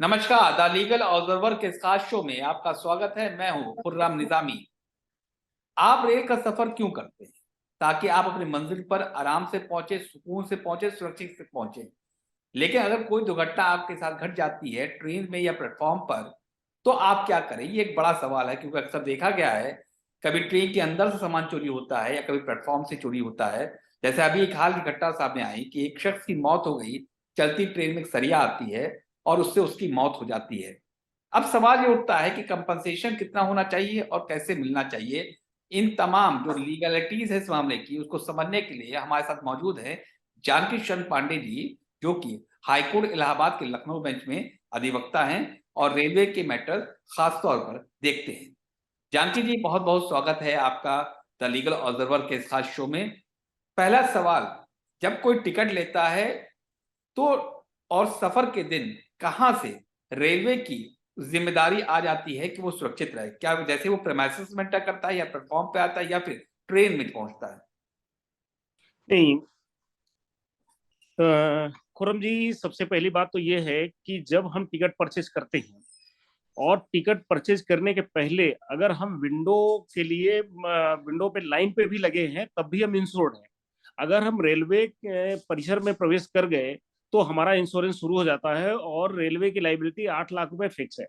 नमस्कार, the legal observer के इस खास शो में आपका स्वागत है। मैं हूं खुर्रम निजामी। आप रेल का सफर क्यों करते हैं? ताकि आप अपनी मंजिल पर आराम से पहुंचे, सुकून से पहुंचे, सुरक्षित से पहुंचे। लेकिन अगर कोई दुर्घटना आपके साथ घट जाती है ट्रेन में या प्लेटफॉर्म पर, तो आप क्या करें? ये एक बड़ा सवाल है, क्योंकि अक्सर देखा गया है कभी ट्रेन के अंदर से सामान चोरी होता है या कभी प्लेटफॉर्म से चोरी होता है। जैसे अभी एक हाल की घटना सामने आई कि एक शख्स की मौत हो गई। चलती ट्रेन में एक सरिया आती है और उससे उसकी मौत हो जाती है। अब सवाल ये उठता है कि कंपनसेशन कितना होना चाहिए और कैसे मिलना चाहिए। इन तमाम जो लीगलिटीज है इस मामले की, उसको समझने के लिए हमारे साथ मौजूद है जानकी चंद पांडे जी, जो कि हाईकोर्ट इलाहाबाद के लखनऊ बेंच में अधिवक्ता हैं और रेलवे के मैटर खास तौर पर देखते हैं। जानकी जी, बहुत बहुत स्वागत है आपका द लीगल ऑब्जर्वर के इस खास शो में। पहला सवाल, जब कोई टिकट लेता है तो और सफर के दिन कहां से रेलवे की जिम्मेदारी आ जाती है कि वो सुरक्षित रहे? क्या जैसे वो प्रेमाइसिस में तय करता है या प्लेटफॉर्म पे आता है या फिर ट्रेन में पहुंचता है? नहीं। खुरम जी, सबसे पहली बात तो ये है कि जब हम टिकट परचेज करते हैं और टिकट परचेज करने के पहले अगर हम विंडो के लिए विंडो पे लाइन पे भी लगे हैं तब भी हम इंश्योर्ड हैं। अगर हम रेलवे के परिसर में प्रवेश कर गए तो हमारा इंश्योरेंस शुरू हो जाता है और रेलवे की लाइबिलिटी 8 लाख रुपए फिक्स है।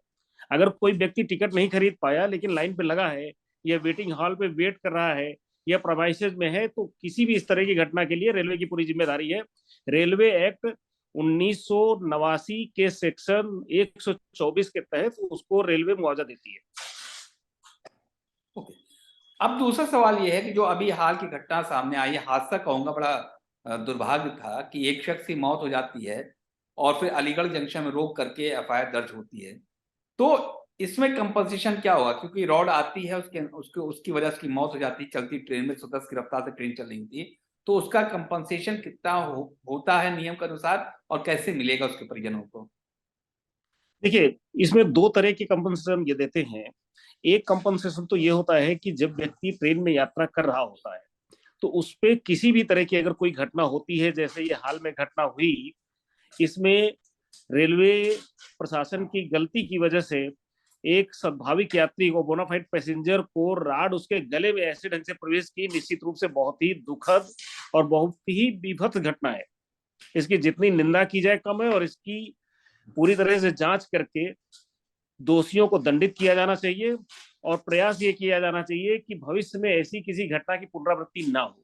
अगर कोई व्यक्ति टिकट नहीं खरीद पाया लेकिन लाइन पे लगा है या वेटिंग हॉल पे वेट कर रहा है या प्रोमाइसेज में है तो किसी भी इस तरह की घटना के लिए रेलवे की पूरी जिम्मेदारी है। रेलवे एक्ट 1989 के सेक्शन 124 के तहत उसको रेलवे मुआवजा देती है। ओके। अब दूसरा सवाल यह है कि जो अभी हाल की घटना सामने आई है, हादसा कहूंगा, बड़ा दुर्भाग्य था कि एक शख्स की मौत हो जाती है और फिर अलीगढ़ जंक्शन में रोक करके एफआईआर दर्ज होती है। तो इसमें कंपनसेशन क्या होगा? क्योंकि रॉड आती है, उसके उसके उसकी वजह से उसकी मौत हो जाती है, चलती ट्रेन में 110 की रफ्तार से ट्रेन चल रही होती है। तो उसका कंपनसेशन कितना होता है नियम के अनुसार, और कैसे मिलेगा उसके परिजनों को? देखिए, इसमें दो तरह के कंपनसेशन ये देते हैं। एक कंपनसेशन तो ये होता है कि जब व्यक्ति ट्रेन में यात्रा कर रहा होता है तो उस पे किसी भी तरह की अगर कोई घटना होती है, जैसे ये हाल में घटना हुई, इसमें रेलवे प्रशासन की गलती की वजह से एक स्वाभाविक यात्री को, बोनाफाइड पैसेंजर को, राड उसके गले में ऐसे ढंग से प्रवेश की, निश्चित रूप से बहुत ही दुखद और बहुत ही विभत्स घटना है। इसकी जितनी निंदा की जाए कम है और इसकी पूरी तरह से जांच करके दोषियों को दंडित किया जाना चाहिए और प्रयास ये किया जाना चाहिए कि भविष्य में ऐसी किसी घटना की पुनरावृत्ति ना हो।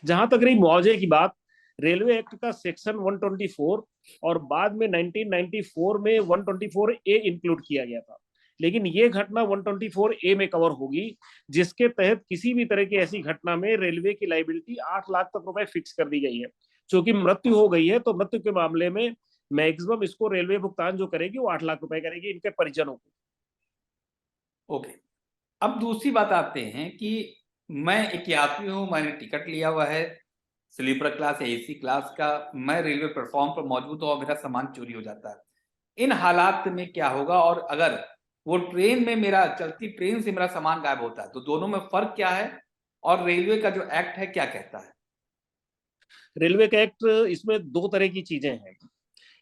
जहां तक रही मुआवजे की बात, रेलवे एक्ट का सेक्शन 124 और बाद में 1994 में 124 ए इंक्लूड किया गया था, लेकिन ये घटना 124 ए में कवर होगी, जिसके तहत किसी भी तरह की ऐसी घटना में रेलवे की लाइबिलिटी 8 लाख तक रुपए फिक्स कर दी गई है। क्योंकि मृत्यु हो गई है तो मृत्यु के मामले में मैक्सिमम इसको रेलवे भुगतान जो करेगी वो 8 लाख रुपए करेगी इनके परिजनों को। ओके। अब दूसरी बात आते हैं कि मैं एक यात्री हूं, मैंने टिकट लिया हुआ है स्लीपर क्लास या एसी क्लास का। मैं रेलवे प्लेटफॉर्म पर मौजूद हूं और मेरा सामान चोरी हो जाता है। इन हालात में क्या होगा? और अगर वो ट्रेन में, मेरा चलती ट्रेन से मेरा सामान गायब होता है, तो दोनों में फर्क क्या है? और रेलवे का जो एक्ट है क्या कहता है? रेलवे का एक्ट, इसमें दो तरह की चीजें हैं।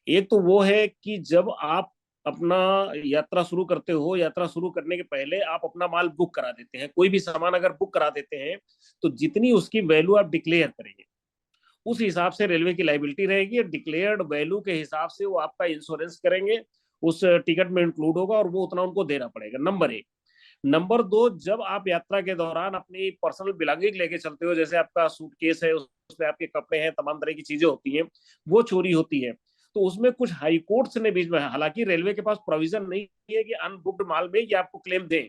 एक तो वो है कि जब आप अपना यात्रा शुरू करते हो, यात्रा शुरू करने के पहले आप अपना माल बुक करा देते हैं। कोई भी सामान अगर बुक करा देते हैं तो जितनी उसकी वैल्यू आप डिक्लेयर करेंगे उस हिसाब से रेलवे की लाइबिलिटी रहेगी। डिक्लेयर्ड वैल्यू के हिसाब से वो आपका इंश्योरेंस करेंगे, उस टिकट में इंक्लूड होगा और वो उतना उनको देना पड़ेगा। नंबर एक। नंबर दो, जब आप यात्रा के दौरान अपनी पर्सनल बिलोंगिंग लेके चलते हो, जैसे आपका सूटकेस है, उसमें आपके कपड़े हैं, तमाम तरह की चीजें होती हैं, वो चोरी होती है, तो उसमें कुछ हाई कोर्ट्स ने बीच में, हालांकि रेलवे के पास प्रोविजन नहीं है कि अनबुक्ड माल में ये आपको क्लेम दें।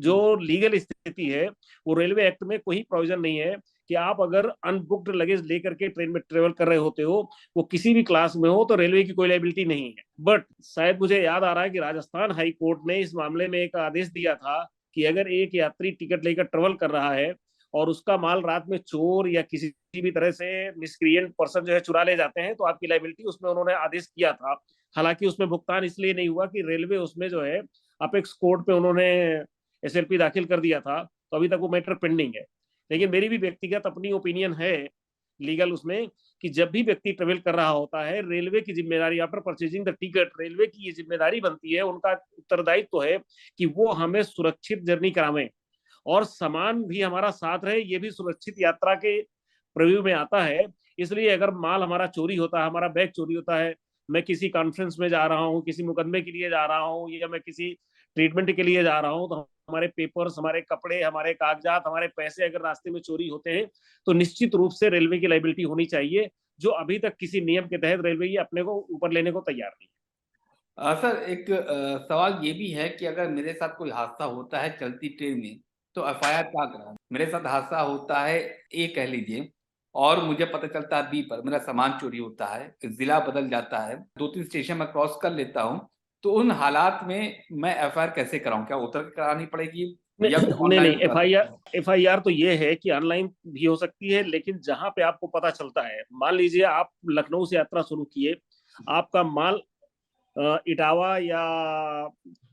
जो लीगल स्थिति है वो रेलवे एक्ट में कोई प्रोविजन नहीं है कि आप अगर अनबुक्ड लगेज लेकर के ट्रेन में ट्रेवल कर रहे होते हो, वो किसी भी क्लास में हो, तो रेलवे की कोई लाइबिलिटी नहीं है। बट शायद मुझे याद आ रहा है कि राजस्थान हाई कोर्ट ने इस मामले में एक आदेश दिया था कि अगर एक यात्री टिकट लेकर ट्रेवल कर रहा है और उसका माल रात में चोर या किसी भी तरह से मिसक्रिएंट पर्सन जो है चुरा ले जाते हैं तो आपकी लाइबिलिटी, उसमें उन्होंने आदेश किया था। हालांकि उसमें भुगतान इसलिए नहीं हुआ कि रेलवे उसमें जो है अपेक्स कोर्ट पे उन्होंने एसएलपी दाखिल कर दिया था, तो अभी तक वो मैटर पेंडिंग है। लेकिन मेरी भी व्यक्तिगत अपनी ओपिनियन है लीगल उसमें कि जब भी व्यक्ति ट्रेवल कर रहा होता है, रेलवे की जिम्मेदारी, after purchasing the ticket, railway की ये जिम्मेदारी बनती है, उनका उत्तरदायित्व तो है कि वो हमें सुरक्षित जर्नी करावें और सामान भी हमारा साथ रहे। ये भी सुरक्षित यात्रा के प्रव्यू में आता है। इसलिए अगर माल हमारा चोरी होता है, हमारा बैग चोरी होता है, मैं किसी कॉन्फ्रेंस में जा रहा हूँ, किसी मुकदमे के लिए जा रहा हूँ, या मैं किसी ट्रीटमेंट के लिए जा रहा हूँ, तो हमारे पेपर्स, हमारे कपड़े, हमारे कागजात, हमारे पैसे अगर रास्ते में चोरी होते हैं तो निश्चित रूप से रेलवे की लाइबिलिटी होनी चाहिए, जो अभी तक किसी नियम के तहत रेलवे ये अपने को ऊपर लेने को तैयार नहीं है। सर एक सवाल ये भी है कि अगर मेरे साथ कोई हादसा होता है चलती ट्रेन में तो एफआईआर क्या कराना? मेरे साथ हादसा होता है ए कह लीजिए, और मुझे पता चलता है बी पर मेरा सामान चोरी होता है, जिला बदल जाता है, 2-3 स्टेशन में क्रॉस कर लेता हूँ, तो उन हालात में मैं एफआईआर कैसे कराऊं? क्या उतर के करानी पड़ेगी या फिर नहीं ऑनलाइन नहीं, भी करा सकता हूं? एफआईआर तो ये है कि ऑनलाइन भी हो सकती है, लेकिन जहां पे आपको पता चलता है, मान लीजिए आप लखनऊ से यात्रा शुरू किए, आपका माल इटावा या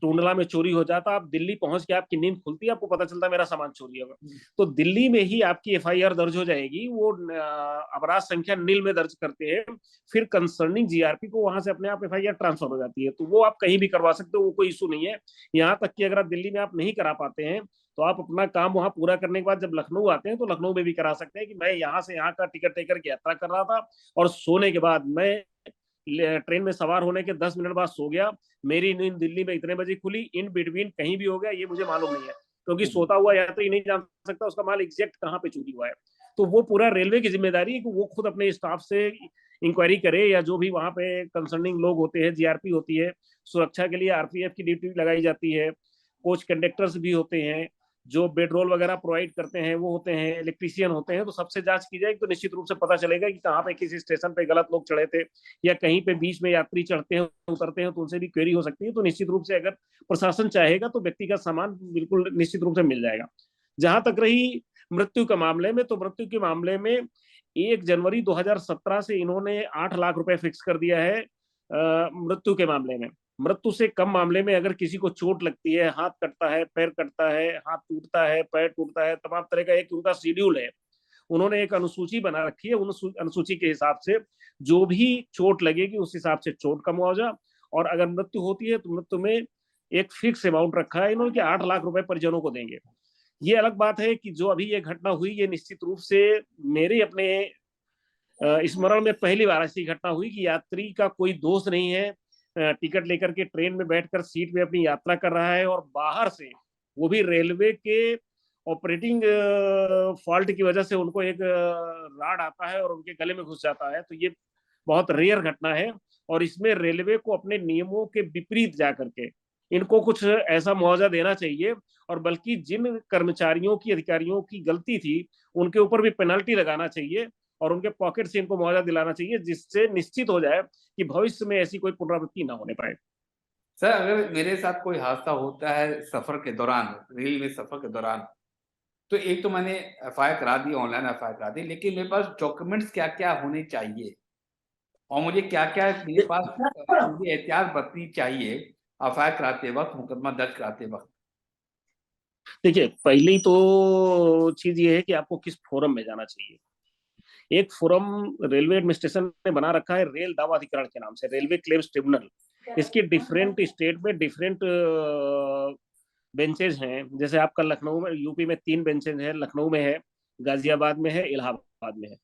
टूंडला में चोरी हो जाता, आप दिल्ली पहुंच के आपकी नींद खुलती है, आपको पता चलता है मेरा सामान चोरी होगा, तो दिल्ली में ही आपकी एफआईआर दर्ज हो जाएगी। वो अपराध संख्या नील में दर्ज करते हैं, फिर कंसर्निंग जीआरपी को वहां से अपने आप एफआईआर ट्रांसफर हो जाती है। तो वो आप कहीं भी करवा सकते हो, वो कोई इशू नहीं है। यहाँ तक कि अगर आप दिल्ली में आप नहीं करा पाते हैं तो आप अपना काम वहां पूरा करने के बाद जब लखनऊ आते हैं तो लखनऊ में भी करा सकते हैं कि मैं यहाँ से यहाँ का टिकट लेकर के यात्रा कर रहा था और सोने के बाद मैं ट्रेन में सवार होने के 10 मिनट बाद सो गया, मेरी नींद दिल्ली में इतने बजे खुली, इन बिटवीन कहीं भी हो गया ये मुझे मालूम नहीं है, क्योंकि सोता हुआ यात्री नहीं जान सकता उसका माल एग्जैक्ट कहाँ पे चोरी हुआ है। तो वो पूरा रेलवे की जिम्मेदारी है कि वो खुद अपने स्टाफ से इंक्वायरी करे, या जो भी वहां पे कंसर्निंग लोग होते हैं, जीआरपी होती है, सुरक्षा के लिए आरपीएफ की ड्यूटी लगाई जाती है, कोच कंडक्टर्स भी होते हैं, जो बेडरोल वगैरह प्रोवाइड करते हैं वो होते हैं, इलेक्ट्रीशियन होते हैं, तो सबसे जांच की जाएगी तो निश्चित रूप से पता चलेगा कि कहाँ पे किसी स्टेशन पे गलत लोग चढ़े थे, या कहीं पे बीच में यात्री चढ़ते हैं उतरते हैं तो उनसे भी क्वेरी हो सकती है। तो निश्चित रूप से अगर प्रशासन चाहेगा तो व्यक्तिगत सामान बिल्कुल निश्चित रूप से मिल जाएगा। जहां तक रही मृत्यु के मामले में, तो मृत्यु के मामले में 1 जनवरी 2017 से इन्होंने 8 लाख रुपए फिक्स कर दिया है मृत्यु के मामले में। मृत्यु से कम मामले में अगर किसी को चोट लगती है, हाथ कटता है, पैर कटता है, हाथ टूटता है, पैर टूटता है, तमाम तरह का एक उनका शेड्यूल है, उन्होंने एक अनुसूची बना रखी है, उन अनुसूची के हिसाब से जो भी चोट लगेगी उस हिसाब से चोट का मुआवजा, और अगर मृत्यु होती है तो मृत्यु में एक फिक्स अमाउंट रखा है इन्होंने कि 8 लाख रुपए परिजनों को देंगे। ये अलग बात है कि जो अभी ये घटना हुई, ये निश्चित रूप से मेरे अपने स्मरण में पहली बार ऐसी घटना हुई कि यात्री का कोई दोष नहीं है, टिकट लेकर के ट्रेन में बैठकर सीट में अपनी यात्रा कर रहा है, और बाहर से वो भी रेलवे के ऑपरेटिंग फॉल्ट की वजह से उनको एक राड आता है और उनके गले में घुस जाता है। तो ये बहुत रेयर घटना है, और इसमें रेलवे को अपने नियमों के विपरीत जाकर के इनको कुछ ऐसा मुआवजा देना चाहिए, और बल्कि जिन कर्मचारियों की, अधिकारियों की गलती थी उनके ऊपर भी पेनल्टी लगाना चाहिए, और उनके पॉकेट से इनको मुआवजा दिलाना चाहिए, जिससे निश्चित हो जाए कि भविष्य में ऐसी कोई पुनरावृत्ति ना होने पाए। सर अगर मेरे साथ कोई हादसा होता है सफर के दौरान, रेल में सफर के दौरान, तो एक तो मैंने एफआईआर करा दी, ऑनलाइन एफआईआर करा दी, लेकिन मेरे पास डॉक्यूमेंट्स क्या क्या होने चाहिए और मुझे क्या क्या मेरे पास मुझे एहतियात बरतनी चाहिए एफआईआर कराते वक्त, मुकदमा दर्ज कराते वक्त? देखिए, पहली तो चीज ये है कि आपको किस फोरम में जाना चाहिए। एक फोरम रेलवे एडमिनिस्ट्रेशन ने बना रखा है रेल दावा अधिकरण के नाम से, रेलवे क्लेम्स ट्रिब्यूनल। इसकी डिफरेंट स्टेट में डिफरेंट बेंचेज हैं। जैसे आपका लखनऊ में, यूपी में 3 बेंचेज है, लखनऊ में है, गाजियाबाद में है, इलाहाबाद में है,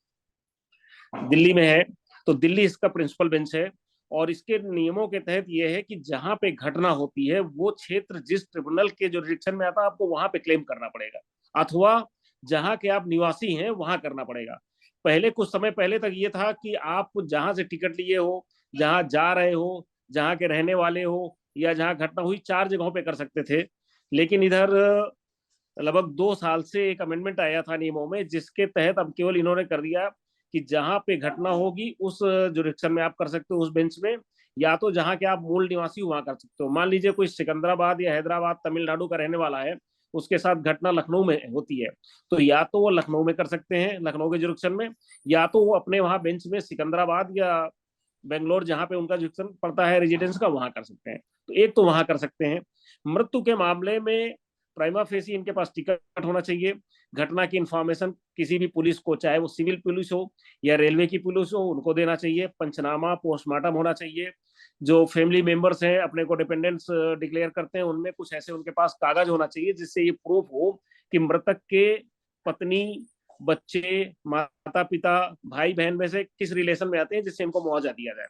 दिल्ली में है। तो दिल्ली इसका प्रिंसिपल बेंच है, और इसके नियमों के तहत यह है कि जहां पे घटना होती है वो क्षेत्र जिस ट्रिब्यूनल के जुरिडिक्शन में आता है आपको वहां पे क्लेम करना पड़ेगा, अथवा जहां के आप निवासी हैं वहां करना पड़ेगा। पहले कुछ समय पहले तक ये था कि आप जहां से टिकट लिए हो, जहां जा रहे हो, जहां के रहने वाले हो, या जहां घटना हुई, 4 जगहों पे कर सकते थे। लेकिन इधर लगभग 2 साल से एक अमेंडमेंट आया था नियमों में, जिसके तहत अब केवल इन्होंने कर दिया कि जहां पे घटना होगी उस जुरिडिक्शन में आप कर सकते हो, उस बेंच में, या तो जहां के आप मूल निवासी वहां कर सकते हो। मान लीजिए कोई सिकंदराबाद या हैदराबाद, तमिलनाडु का रहने वाला है, उसके साथ घटना लखनऊ में होती है, तो या तो वो लखनऊ में कर सकते हैं, लखनऊ के जुरिडिक्शन में, या तो वो अपने वहां बेंच में सिकंदराबाद या बेंगलोर जहां पे उनका जुरिडिक्शन पड़ता है रेजिडेंस का, वहां कर सकते हैं। तो एक तो वहां कर सकते हैं। मृत्यु के मामले में प्राइमा फेसी इनके पास टिकट होना चाहिए। घटना की इंफॉर्मेशन किसी भी पुलिस को, चाहे वो सिविल पुलिस हो या रेलवे की पुलिस हो, उनको देना चाहिए। पंचनामा, पोस्टमार्टम होना चाहिए। जो फैमिली मेंबर्स हैं, अपने को डिपेंडेंट्स डिक्लेयर करते हैं, उनमें कुछ ऐसे उनके पास कागज होना चाहिए जिससे ये प्रूफ हो कि मृतक के पत्नी, बच्चे, माता पिता, भाई बहन में से किस रिलेशन में आते हैं जिससे इनको मुआवजा दिया जाए।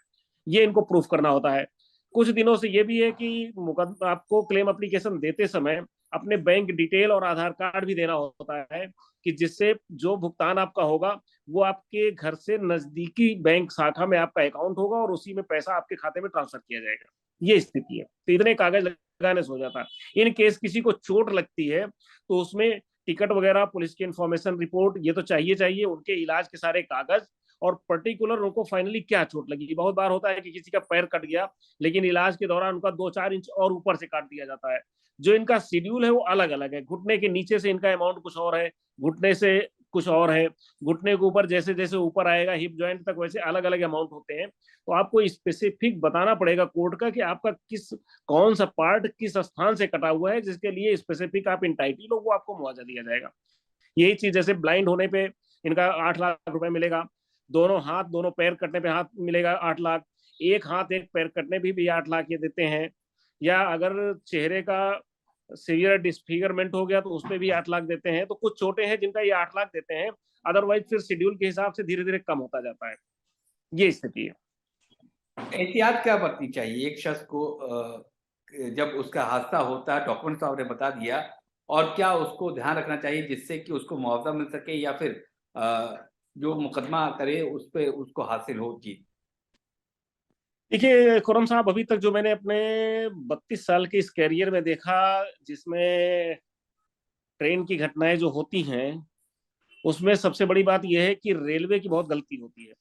ये इनको प्रूफ करना होता है। कुछ दिनों से ये भी है कि मुकदमा आपको क्लेम एप्लीकेशन देते समय अपने बैंक डिटेल और आधार कार्ड भी देना होता है, कि जिससे जो भुगतान आपका होगा वो आपके घर से नजदीकी बैंक शाखा में आपका अकाउंट होगा और उसी में पैसा आपके खाते में ट्रांसफर किया जाएगा। ये स्थिति है। तो इतने कागज लगाने से हो जाता है। इन केस किसी को चोट लगती है तो उसमें टिकट वगैरह, पुलिस की इंफॉर्मेशन रिपोर्ट, ये तो चाहिए चाहिए, उनके इलाज के सारे कागज, और पर्टिकुलर उनको फाइनली क्या चोट लगी। बहुत बार होता है कि किसी का पैर कट गया लेकिन इलाज के दौरान उनका 2-4 इंच और ऊपर से काट दिया जाता है। जो इनका शेड्यूल है वो अलग अलग है। घुटने के नीचे से इनका अमाउंट कुछ और है, घुटने से कुछ और है, घुटने के ऊपर जैसे जैसे ऊपर आएगा हिप जॉइंट तक वैसे अलग अलग अमाउंट होते हैं। तो आपको स्पेसिफिक बताना पड़ेगा कोर्ट का कि आपका किस, कौन सा पार्ट किस स्थान से कटा हुआ है, जिसके लिए स्पेसिफिक आप इंटाइटल हो, वो आपको मुआवजा दिया जाएगा। यही चीज जैसे ब्लाइंड होने पे इनका 8 लाख रुपए मिलेगा, दोनों हाथ दोनों पैर कटने पे हाथ मिलेगा 8 लाख, एक हाथ एक पैर कटने भी 8 लाख ये देते हैं। या अगर चेहरे का सीवियर डिस्फिगरमेंट हो गया तो उसमें भी 8 लाख देते हैं। तो कुछ छोटे हैं जिनका ये 8 लाख देते हैं, अदरवाइज फिर शेड्यूल के हिसाब से धीरे धीरे कम होता जाता है। ये स्थिति है। एहतियात क्या बरतनी चाहिए एक शख्स को जब उसका हादसा होता है? डॉक्यूमेंट्स तो आपने बता दिया, और क्या उसको ध्यान रखना चाहिए जिससे कि उसको मुआवजा मिल सके या फिर जो मुकदमा करे उस पे उसको हासिल हो जीत? देखिए खुरम साहब, अभी तक जो मैंने अपने 32 साल के इस कैरियर में देखा, जिसमें ट्रेन की घटनाएं जो होती हैं, उसमें सबसे बड़ी बात यह है कि रेलवे की बहुत गलती होती है।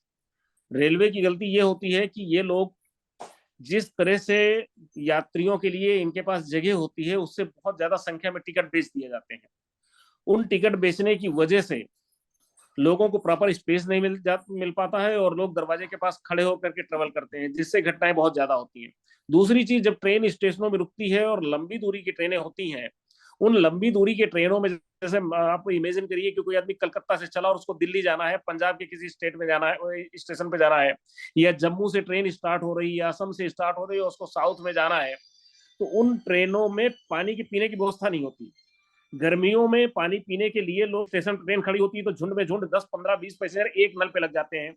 रेलवे की गलती ये होती है कि ये लोग जिस तरह से यात्रियों के लिए इनके पास जगह होती है उससे बहुत ज्यादा संख्या में टिकट बेच दिए जाते हैं। उन टिकट बेचने की वजह से लोगों को प्रॉपर स्पेस नहीं मिल पाता है और लोग दरवाजे के पास खड़े होकर के ट्रेवल करते हैं, जिससे घटनाएं बहुत ज्यादा होती हैं। दूसरी चीज, जब ट्रेन स्टेशनों में रुकती है और लंबी दूरी की ट्रेनें होती हैं, उन लंबी दूरी के ट्रेनों में जैसे आप इमेजिन करिए कि कोई आदमी कलकत्ता से चला और उसको दिल्ली जाना है, पंजाब के किसी स्टेट में जाना है, स्टेशन पे जाना है, या जम्मू से ट्रेन स्टार्ट हो रही है या असम से स्टार्ट हो रही है, उसको साउथ में जाना है, तो उन ट्रेनों में पानी की पीने की व्यवस्था नहीं होती। गर्मियों में पानी पीने के लिए लोग, स्टेशन ट्रेन खड़ी होती है तो झुंड में झुंड 10-15-20 पैसेंजर एक नल पे लग जाते हैं।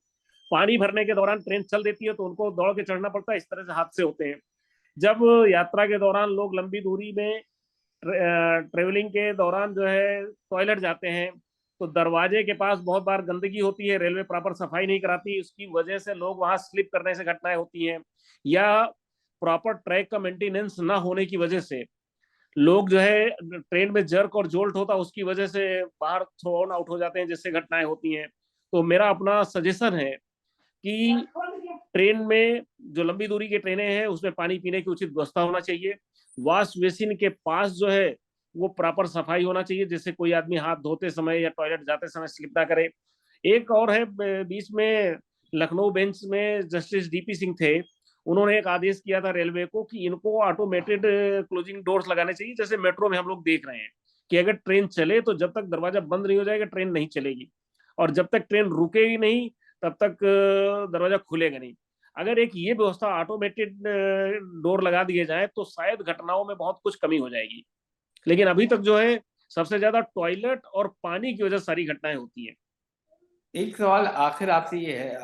पानी भरने के दौरान ट्रेन चल देती है तो उनको दौड़ के चढ़ना पड़ता है। इस तरह से हादसे होते हैं। जब यात्रा के दौरान लोग लंबी दूरी में ट्रेवलिंग के दौरान जो है टॉयलेट जाते हैं तो दरवाजे के पास बहुत बार गंदगी होती है, रेलवे प्रॉपर सफाई नहीं कराती, उसकी वजह से लोग वहां स्लिप करने से घटनाएं होती हैं। या प्रॉपर ट्रैक का मेंटेनेंस ना होने की वजह से लोग जो है ट्रेन में जर्क और जोल्ट होता है उसकी वजह से बाहर थ्रो ऑन आउट हो जाते हैं, जिससे घटनाएं होती हैं। तो मेरा अपना सजेशन है कि ट्रेन में जो लंबी दूरी की ट्रेनें हैं उसमें पानी पीने की उचित व्यवस्था होना चाहिए। वॉश बेसिन के पास जो है वो प्रॉपर सफाई होना चाहिए, जिससे कोई आदमी हाथ धोते समय या टॉयलेट जाते समय स्लिप ना करे। एक और है, बीच में लखनऊ बेंच में जस्टिस डीपी सिंह थे, उन्होंने एक आदेश किया था रेलवे को कि इनको ऑटोमेटेड क्लोजिंग डोर्स लगाने चाहिए, जैसे मेट्रो में हम लोग देख रहे हैं कि अगर ट्रेन चले तो जब तक दरवाजा बंद नहीं हो जाएगा ट्रेन नहीं चलेगी, और जब तक ट्रेन रुकेगी नहीं तब तक दरवाजा खुलेगा नहीं। अगर एक ये व्यवस्था ऑटोमेटेड डोर लगा दिए जाए तो शायद घटनाओं में बहुत कुछ कमी हो जाएगी। लेकिन अभी तक जो है सबसे ज्यादा टॉयलेट और पानी की वजह से सारी घटनाएं होती हैं। एक सवाल आखिर आपसे ये है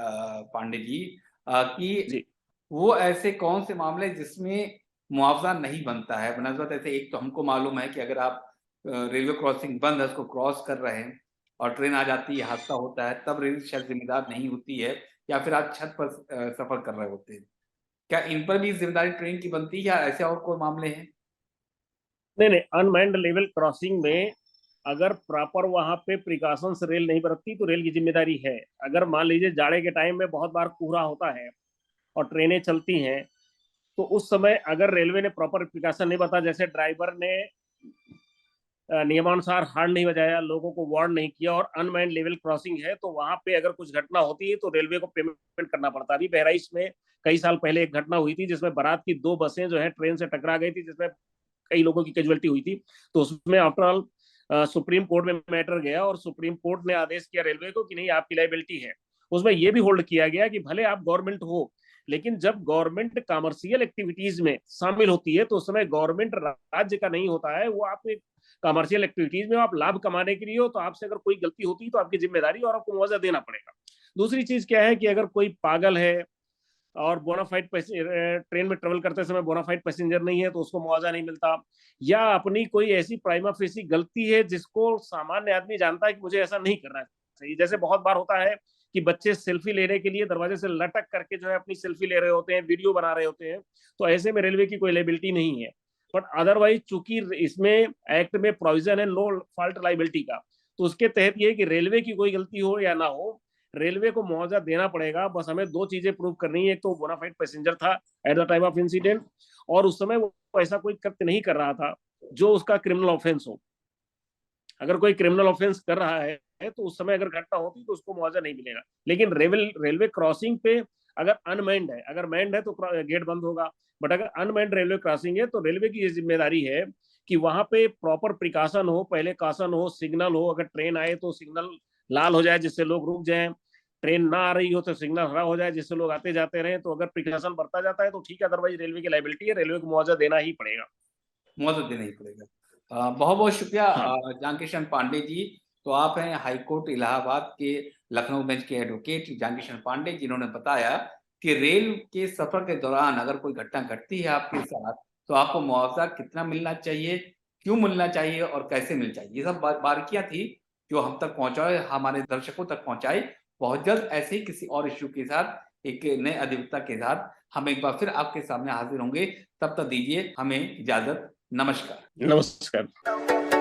पांडे जी, कि जी वो ऐसे कौन से मामले जिसमें मुआवजा नहीं बनता है बनस्बत? ऐसे एक तो हमको मालूम है कि अगर आप रेलवे क्रॉसिंग बंद है उसको क्रॉस कर रहे हैं और ट्रेन आ जाती है, हादसा होता है, तब रेल शायद जिम्मेदार नहीं होती है, या फिर आप छत पर सफर कर रहे होते हैं। क्या इन पर भी जिम्मेदारी ट्रेन की बनती है या ऐसे और कोई मामले हैं? नहीं नहीं, अनमाइंड लेवल क्रॉसिंग में अगर प्रॉपर वहां पे प्रिकॉशंस रेल नहीं बरतती तो रेल की जिम्मेदारी है। अगर मान लीजिए जाड़े के टाइम में बहुत बार कोहरा होता है और ट्रेनें चलती हैं, तो उस समय अगर रेलवे ने प्रॉपर प्रिकॉशन नहीं बता, जैसे ड्राइवर ने नियमानुसार हॉर्न नहीं बजाया, लोगों को वार्न नहीं किया, और अनमाइंड लेवल क्रॉसिंग है, तो वहां पे अगर कुछ घटना होती है तो रेलवे को पेमेंट करना पड़ता है। अभी बहराइच में कई साल पहले एक घटना हुई थी जिसमें बारात की 2 बसें जो है ट्रेन से टकरा गई थी, जिसमें कई लोगों की कैजुअलिटी हुई थी। तो उसमें आफ्टर ऑल सुप्रीम कोर्ट में मैटर गया और सुप्रीम कोर्ट ने आदेश किया रेलवे को कि नहीं आपकी लाइबिलिटी है। उसमें यह भी होल्ड किया गया कि भले आप गवर्नमेंट हो, लेकिन जब गवर्नमेंट कमर्शियल एक्टिविटीज में शामिल होती है तो उस समय गवर्नमेंट राज्य का नहीं होता है, वो आप कमर्शियल एक्टिविटीज में आप लाभ कमाने के लिए हो, तो आपसे अगर कोई गलती होती है तो आपकी जिम्मेदारी और आपको मुआवजा देना पड़ेगा। दूसरी चीज क्या है कि अगर कोई पागल है और बोनाफाइड ट्रेन में ट्रेवल करते समय बोनाफाइड पैसेंजर नहीं है तो उसको मुआवजा नहीं मिलता, या अपनी कोई ऐसी प्राइमा फेसी गलती है जिसको सामान्य आदमी जानता है कि मुझे ऐसा नहीं करना चाहिए। जैसे बहुत बार होता है कि बच्चे सेल्फी लेने के लिए दरवाजे से लटक करके जो है अपनी सेल्फी ले रहे होते हैं, वीडियो बना रहे होते हैं, तो ऐसे में रेलवे की कोई लायबिलिटी नहीं है। बट अदरवाइज चूंकि इसमें एक्ट में प्रोविजन है नो फॉल्ट लायबिलिटी का, तो उसके तहत ये कि रेलवे की कोई गलती हो या ना हो, रेलवे को मुआवजा देना पड़ेगा। बस हमें दो चीजें प्रूव करनी है, एक तो बोनाफाइड पैसेंजर था at the time of incident, और उस समय वो ऐसा कोई कृत्य नहीं कर रहा था जो उसका क्रिमिनल ऑफेंस हो। अगर कोई क्रिमिनल ऑफेंस कर रहा है तो उस समय अगर घटना होती तो उसको मुआवजा नहीं मिलेगा। लेकिन रेलवे क्रॉसिंग पे अगर अनमैन्ड है, अगर मैन्ड है तो गेट बंद होगा, बट अगर अनमैन्ड रेलवे क्रॉसिंग है तो रेलवे की ये जिम्मेदारी है कि वहां पे प्रॉपर प्रिकॉशन हो, पहले कॉशन हो, सिग्नल हो, अगर ट्रेन आए तो सिग्नल लाल हो जाए जिससे लोग रुक जाएं, ट्रेन ना आ रही हो तो सिग्नल हरा हो जाए जिससे लोग आते जाते रहे। तो अगर प्रिकॉशन बरता जाता है तो ठीक है, अदरवाइज रेलवे की लायबिलिटी है, रेलवे को मुआवजा देना ही पड़ेगा। मुआवजा देना ही पड़ेगा। बहुत बहुत शुक्रिया हाँ। जानकिशन पांडे जी। तो आप हैं हाई कोर्ट इलाहाबाद के लखनऊ बेंच के एडवोकेट जानकिशन पांडे, जिन्होंने बताया कि रेल के सफर के दौरान अगर कोई घटना घटती है आपके साथ तो आपको मुआवजा कितना मिलना चाहिए, क्यों मिलना चाहिए और कैसे मिलना चाहिए। ये सब बारीकियां थी जो हम तक पहुंचाए, हमारे दर्शकों तक पहुंचाई। बहुत जल्द ऐसे ही किसी और इश्यू के साथ, एक नए अधिवक्ता के साथ हम एक बार फिर आपके सामने हाजिर होंगे। तब तक दीजिए हमें इजाजत। नमस्कार। नमस्कार।